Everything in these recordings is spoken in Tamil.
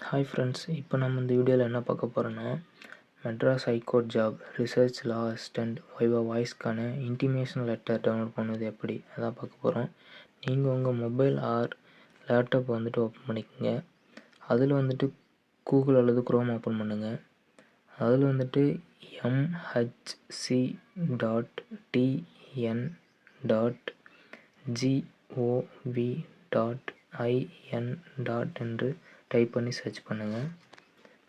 ஹாய் ஃப்ரெண்ட்ஸ், இப்போ நம்ம இந்த வீடியோவில் என்ன பார்க்க போகிறோன்னா, மெட்ராஸ் ஹைகோர்ட் ஜாப் ரிசர்ச் லா அசிஸ்டண்ட் வைவா வாய்ஸ்க்கான இன்டிமேஷன் லெட்டர் டவுன்லோட் பண்ணுவது எப்படி அதான் பார்க்க போகிறோம். நீங்கள் உங்கள் மொபைல் ஆர் லேப்டாப் வந்துட்டு ஓப்பன் பண்ணிக்கோங்க. அதில் வந்துட்டு கூகுள் அல்லது குரோம் ஓப்பன் பண்ணுங்கள். அதில் வந்துட்டு mhc.tn.gov.in. என்று டைப் பண்ணி சர்ச் பண்ணுங்கள்.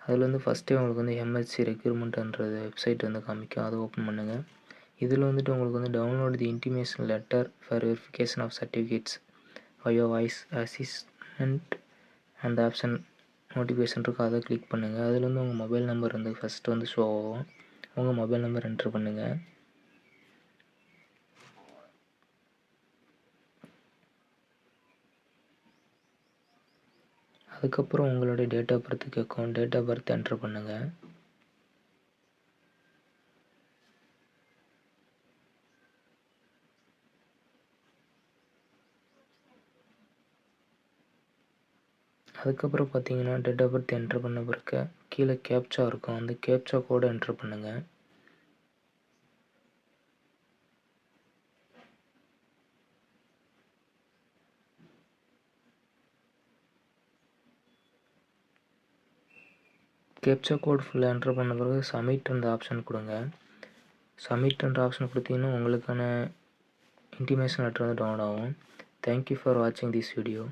அதில் வந்து ஃபஸ்ட்டே உங்களுக்கு வந்து எம்ஹெச்சி ரெக்ரூட்மெண்ட்ன்றது வெப்சைட் வந்து காமிக்கும், அதை ஓப்பன் பண்ணுங்கள். இதில் வந்துட்டு உங்களுக்கு வந்து download the intimation letter for verification of certificates viva voce assistant அந்த ஆப்ஷன் நோட்டிஃபிகேஷன் இருக்குது, அதை கிளிக் பண்ணுங்கள். அதில் வந்து உங்கள் மொபைல் நம்பர் வந்து ஃபஸ்ட்டு வந்து ஷோ ஆகும். உங்கள் மொபைல் நம்பர் என்ட்ரு பண்ணுங்கள். அதுக்கப்புறம் உங்களுடைய டேட் ஆஃப் பர்த் கேட்கும், டேட் ஆஃப் பர்த் என்ட்ரு பண்ணுங்கள். அதுக்கப்புறம் பார்த்தீங்கன்னா டேட் ஆஃப் பர்த் என்ட்ரு பண்ண பிறகு கீழே கேப்சா இருக்கும், அந்த கேப்சா கோடை என்ட்ரு பண்ணுங்கள். கேப்சா கோட் ஃபுல்லாக என்ட்ரு பண்ண பிறகு சப்மிட்ன்ற ஆப்ஷன் கொடுங்க. சப்மிட்ன்ற ஆப்ஷன் கொடுத்தீங்கன்னா உங்களுக்கான இன்டிமேஷன் லெட்டர் வந்து டவுன்லோட் ஆகும். தேங்க்யூ ஃபார் வாட்சிங் திஸ் வீடியோ.